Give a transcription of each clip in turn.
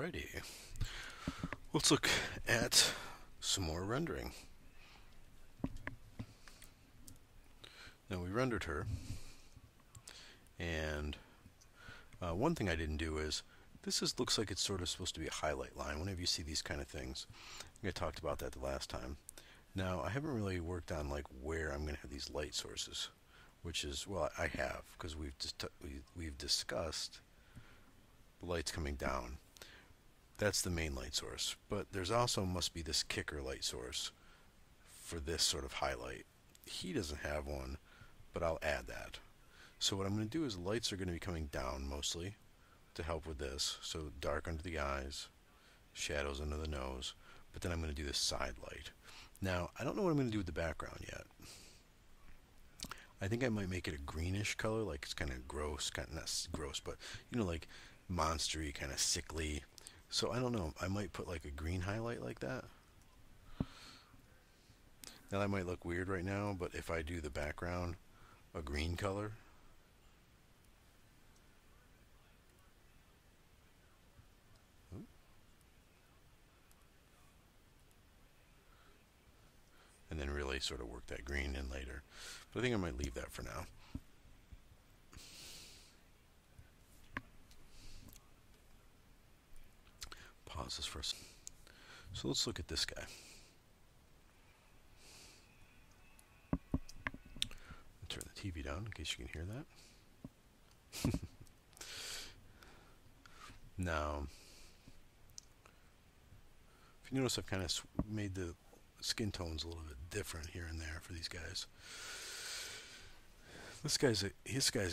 Alrighty, let's look at some more rendering. Now we rendered her, and one thing I didn't do is, looks like it's sort of supposed to be a highlight line whenever you see these kind of things. I think I talked about that the last time. Now I haven't really worked on like where I'm going to have these light sources, which is, well, I have, because we've discussed the lights coming down. That's the main light source, but there's also must be this kicker light source for this sort of highlight. He doesn't have one, but I'll add that. So what I'm going to do is lights are going to be coming down mostly to help with this. So dark under the eyes, shadows under the nose, but then I'm going to do this side light. Now, I don't know what I'm going to do with the background yet. I think I might make it a greenish color, like it's kind of gross, kind of not gross, but you know, like monstery, kind of sickly. So I don't know, I might put like a green highlight like that. Now that might look weird right now, but if I do the background a green color, and then really sort of work that green in later. But I think I might leave that for now. Pause this first. So let's look at this guy. I'll turn the TV down in case you can hear that. Now, if you notice, I've kind of made the skin tones a little bit different here and there for these guys. This guy's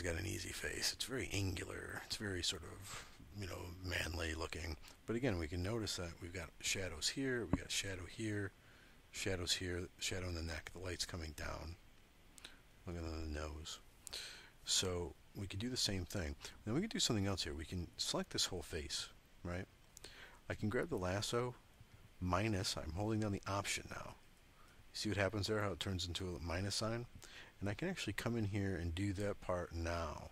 got an easy face. It's very angular. It's very sort of, you know, manly looking. But again, we can notice that we've got shadows here, we got shadow here, shadows here, shadow in the neck, the light's coming down. Look at the nose. So we could do the same thing. Then we can do something else here. We can select this whole face, right? I can grab the lasso, minus, I'm holding down the option now. See what happens there, how it turns into a minus sign? And I can actually come in here and do that part now.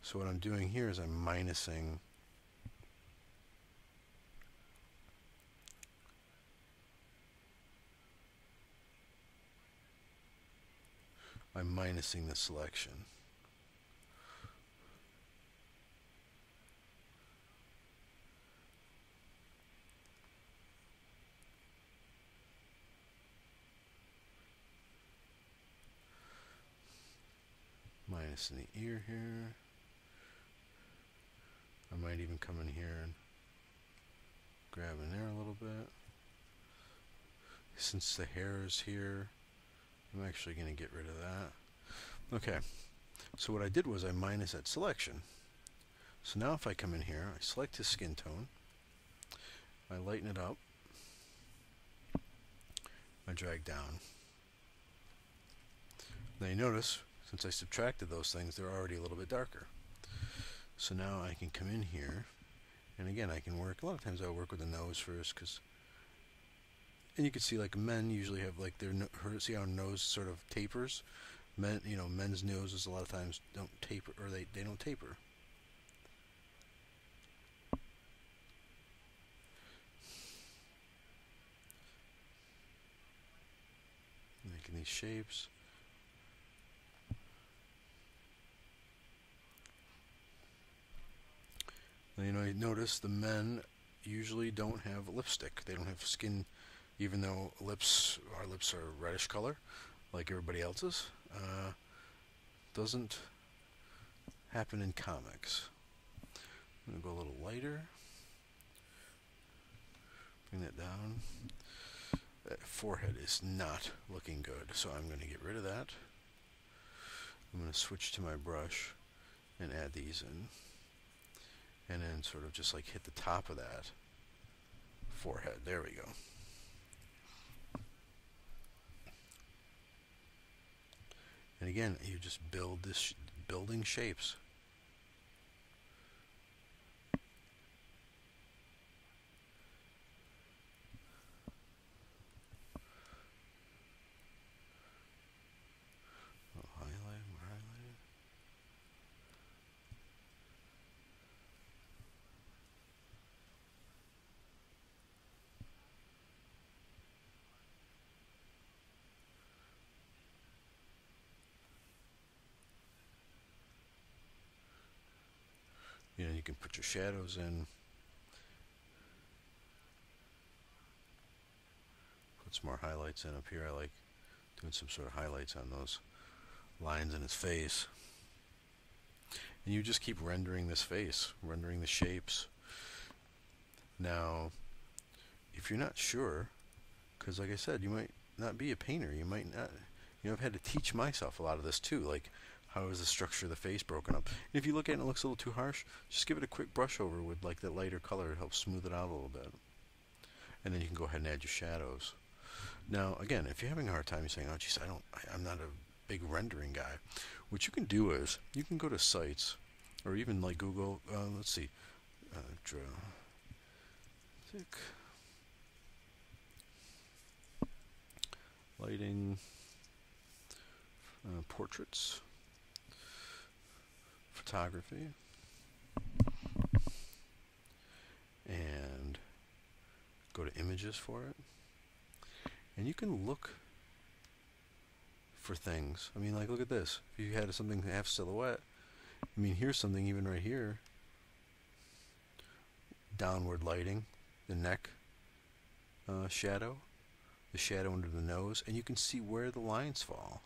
So what I'm doing here is I'm minusing the selection. Minus in the ear here. I might even come in here and grab in there a little bit. Since the hair is here, I'm actually going to get rid of that. Okay, so what I did was I minus that selection. So now if I come in here, I select his skin tone, I lighten it up, I drag down. Now you notice, since I subtracted those things, they're already a little bit darker. So now I can come in here, and again I can work, a lot of times I'll work with the nose first, and you can see like men usually have like their, see how nose sort of tapers? Men, you know, men's noses a lot of times don't taper, or they don't taper. Making these shapes. Now, you know, you notice the men usually don't have lipstick. They don't have skin, even though our lips are reddish color, like everybody else's. Doesn't happen in comics. I'm going to go a little lighter. Bring that down. That forehead is not looking good, so I'm going to get rid of that. I'm going to switch to my brush and add these in. And then sort of just like hit the top of that forehead. There we go. And again, you just build this, building shapes. You know, you can put your shadows in, put some more highlights in up here. I like doing some sort of highlights on those lines in his face. And you just keep rendering this face, rendering the shapes. Now, if you're not sure, because like I said, you might not be a painter, you might not, you know, I've had to teach myself a lot of this too, like how is the structure of the face broken up. And if you look at it and it looks a little too harsh, just give it a quick brush over with like that lighter color. It helps smooth it out a little bit. And then you can go ahead and add your shadows. Now, again, if you're having a hard time, you're saying, oh, geez, I'm not a big rendering guy. What you can do is, you can go to sites, or even like Google, let's see, lighting, portraits, photography, and go to images for it. And you can look for things. I mean, like, look at this. If you had something half silhouette, I mean, here's something even right here. Downward lighting, the neck shadow, the shadow under the nose, and you can see where the lines fall.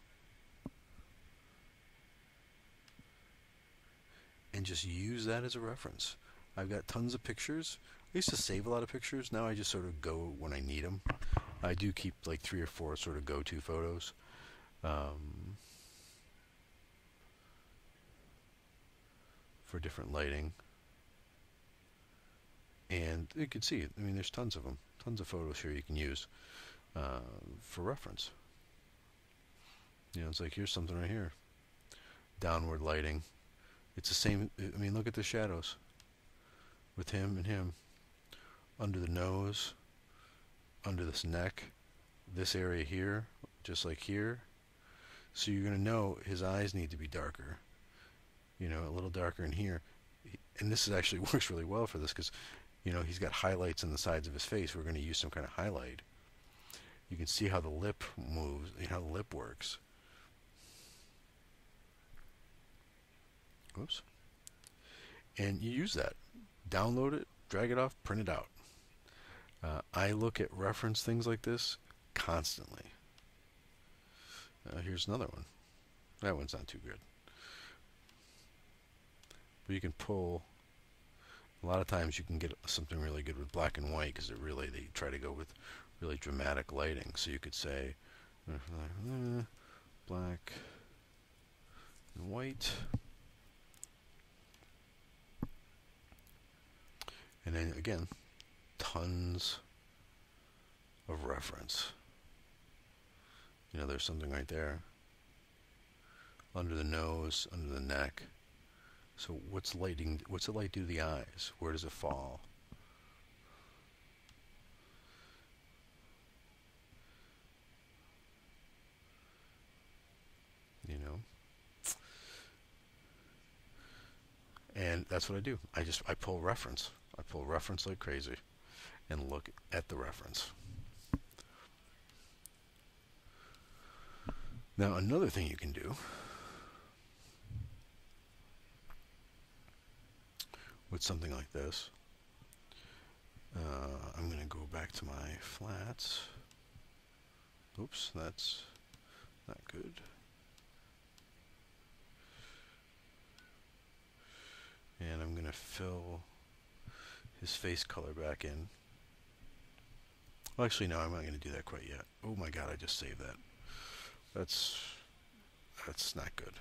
And just use that as a reference. I've got tons of pictures. I used to save a lot of pictures. Now I just sort of go when I need them. I do keep like 3 or 4 sort of go-to photos. For different lighting. And you can see, I mean, there's tons of them. Tons of photos here you can use for reference. You know, it's like, here's something right here. Downward lighting. It's the same, I mean, look at the shadows. With him and him. Under the nose. Under this neck. This area here. Just like here. So you're going to know his eyes need to be darker. You know, a little darker in here. And this is actually works really well for this because, you know, he's got highlights on the sides of his face. We're going to use some kind of highlight. You can see how the lip moves, you know, how the lip works. Oops. And you use that. Download it, drag it off, print it out. I look at reference things like this constantly. Here's another one. That one's not too good. But you can pull, a lot of times you can get something really good with black and white because they try to go with really dramatic lighting. So you could say black and white. And then again, tons of reference. You know, there's something right there. Under the nose, under the neck. So what's the light do to the eyes? Where does it fall? You know? And that's what I do. I pull reference. I pull reference like crazy and look at the reference. Now another thing you can do with something like this, I'm going to go back to my flats. Oops, that's not good. And I'm going to fill his face color back in. Well, actually, no, I'm not going to do that quite yet. Oh my god, I just saved that. That's not good.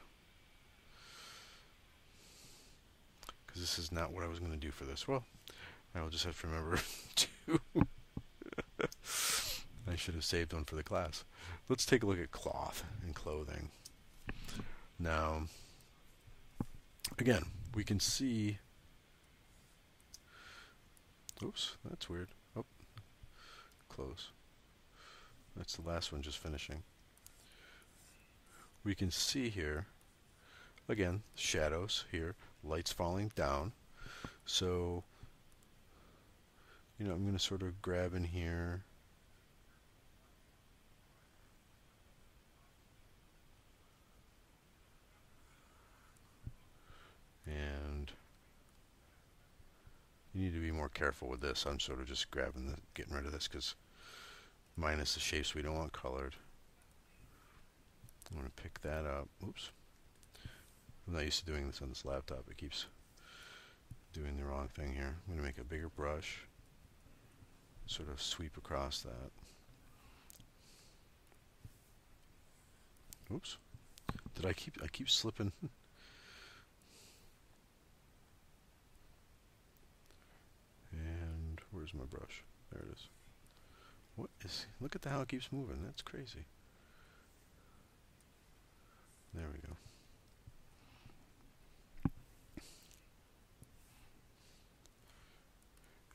Because this is not what I was going to do for this. Well, I'll just have to remember to. I should have saved one for the class. Let's take a look at cloth and clothing. Now, again, we can see. Oops, that's weird. Oh, close. That's the last one just finishing. We can see here, again, shadows here, lights falling down. So, you know, I'm going to sort of grab in here. And You need to be more careful with this. I'm sort of just getting rid of this because minus the shapes we don't want colored. I'm going to pick that up. Oops. I'm not used to doing this on this laptop. It keeps doing the wrong thing here. I'm going to make a bigger brush. Sort of sweep across that. Oops. I keep slipping. And where's my brush? There it is. Look at how it keeps moving. That's crazy. There we go.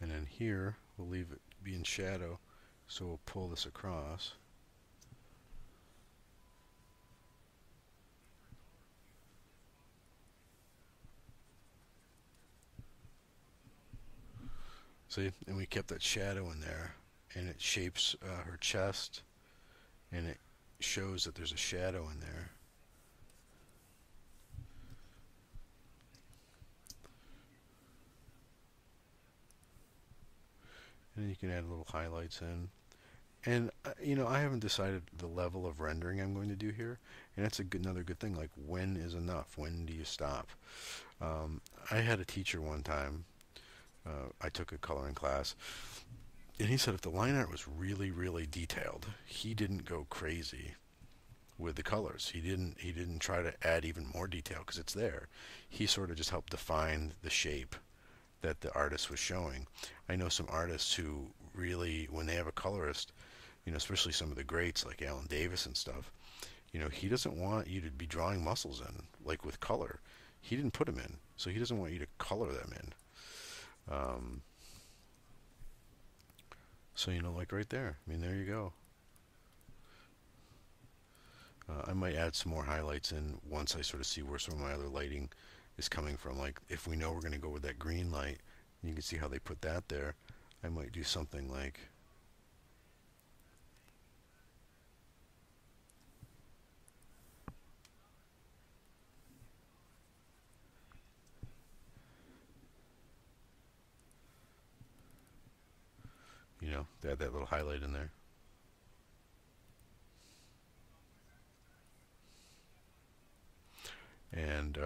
And then here, we'll leave it be in shadow, so we'll pull this across. See, and we kept that shadow in there, and it shapes her chest, and it shows that there's a shadow in there. And then you can add little highlights in. And, I haven't decided the level of rendering I'm going to do here. And that's another good thing. Like, when is enough? When do you stop? I had a teacher one time. I took a coloring class. And he said if the line art was really, really detailed, he didn't go crazy with the colors. He didn't try to add even more detail because it's there. He sort of just helped define the shape that the artist was showing. I know some artists who really, when they have a colorist, especially some of the greats like Alan Davis and stuff, he doesn't want you to be drawing muscles in, like with color. He didn't put them in, so he doesn't want you to color them in. So, like right there. I mean, there you go. I might add some more highlights in once I sort of see where some of my other lighting is coming from. Like if we know we're going to go with that green light, you can see how they put that there. I might do something like add that little highlight in there. And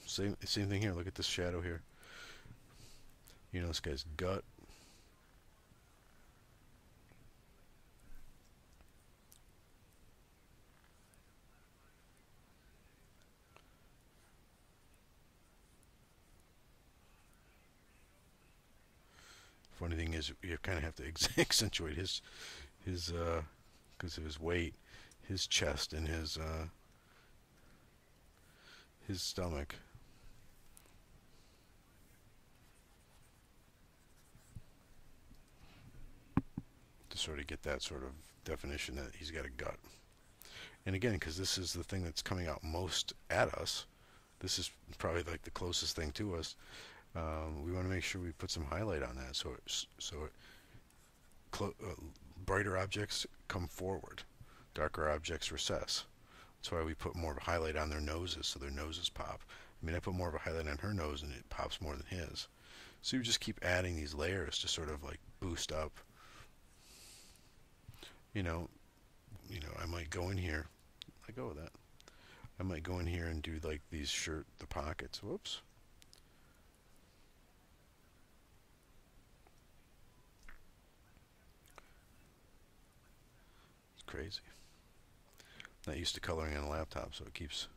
same thing here. Look at this shadow here. This guy's gut. Funny thing is, you kind of have to accentuate his because of his weight, his chest and his stomach. To sort of get that sort of definition that he's got a gut. And again, because this is the thing that's coming out most at us, this is probably like the closest thing to us. We want to make sure we put some highlight on that, so brighter objects come forward, darker objects recess. That's why we put more of a highlight on their noses, so their noses pop. I mean, I put more of a highlight on her nose, and it pops more than his. So you just keep adding these layers to sort of like boost up. I might go in here. I go with that. I might go in here and do like these the pockets. Whoops. It's crazy. Not used to coloring on a laptop, so it keeps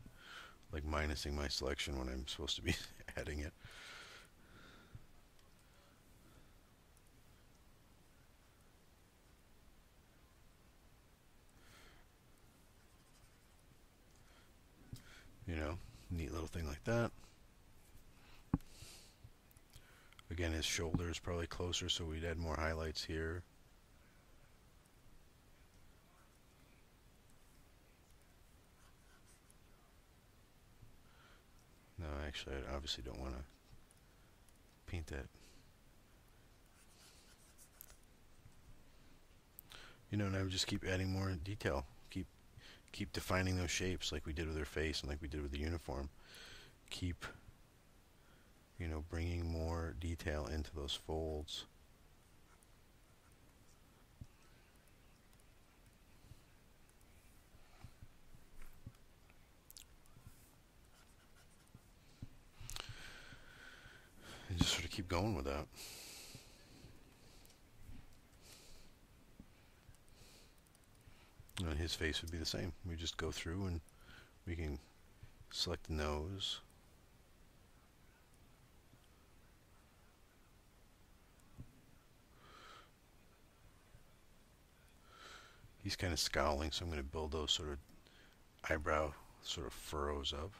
like minusing my selection when I'm supposed to be adding it. Neat little thing like that. Again, his shoulder is probably closer, so we'd add more highlights here. No, actually, I obviously don't want to paint that. And I would just keep adding more detail. Keep defining those shapes like we did with her face and like we did with the uniform. Keep bringing more detail into those folds. And just sort of keep going with that. And his face would be the same. We just go through and we can select the nose. He's kind of scowling, so I'm going to build those sort of eyebrow sort of furrows up.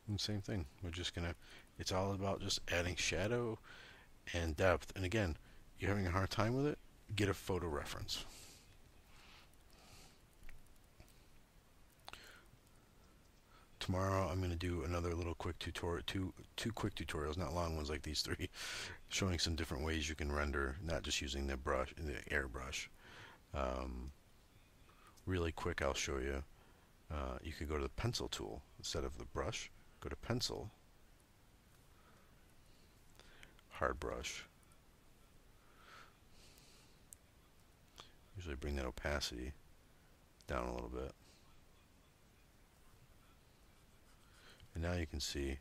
And same thing. We're just going to, it's all about just adding shadow and depth. And again, you're having a hard time with it, get a photo reference. Tomorrow I'm going to do another little quick tutorial, two quick tutorials, not long ones like these three, showing some different ways you can render, not just using the brush, the airbrush. Really quick, I'll show you. You could go to the pencil tool instead of the brush. Go to pencil, hard brush. Usually bring that opacity down a little bit. And now you can see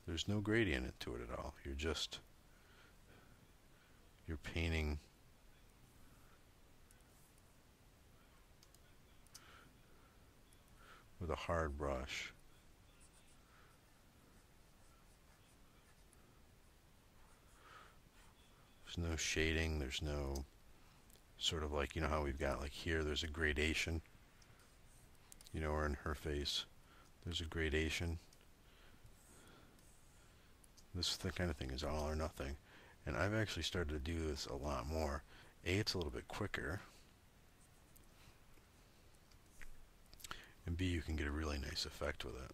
there's no gradient to it at all. You're painting with a hard brush. There's no shading, there's no sort of like, how we've got like here, there's a gradation, or in her face, there's a gradation. This kind of thing is all or nothing. And I've actually started to do this a lot more. It's a little bit quicker. And B, you can get a really nice effect with it.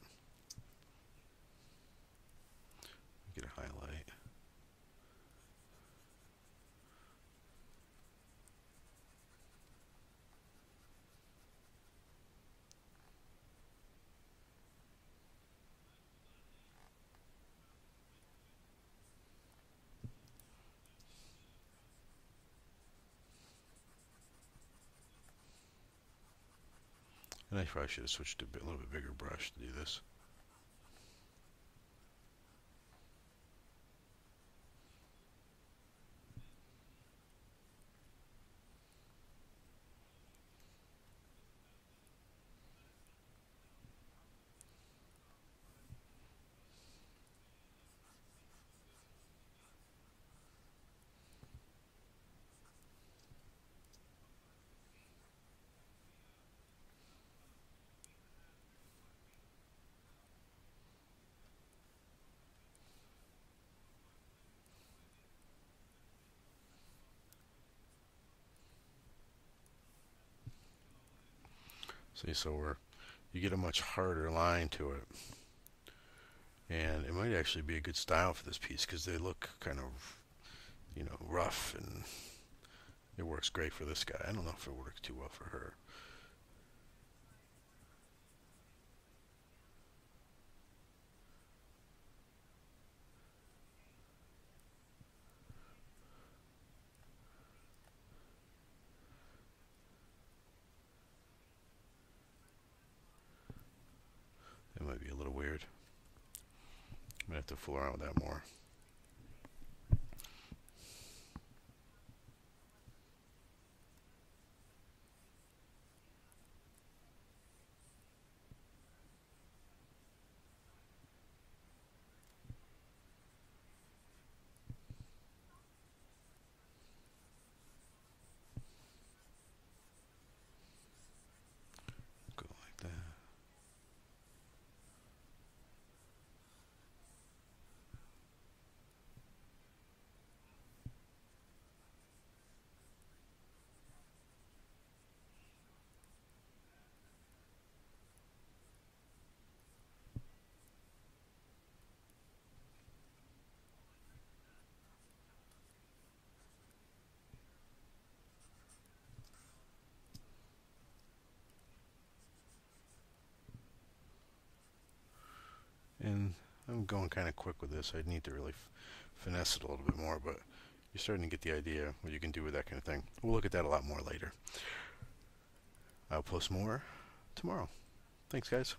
Get a highlight. And I probably should have switched to a little bit bigger brush to do this. See, so you get a much harder line to it. And it might actually be a good style for this piece because they look kind of, rough, and it works great for this guy. I don't know if it works too well for her. It might be a little weird. I'm going to have to fool around with that more. Go like that. I'm going kind of quick with this. I need to really finesse it a little bit more, but you're starting to get the idea what you can do with that kind of thing. We'll look at that a lot more later. I'll post more tomorrow. Thanks, guys.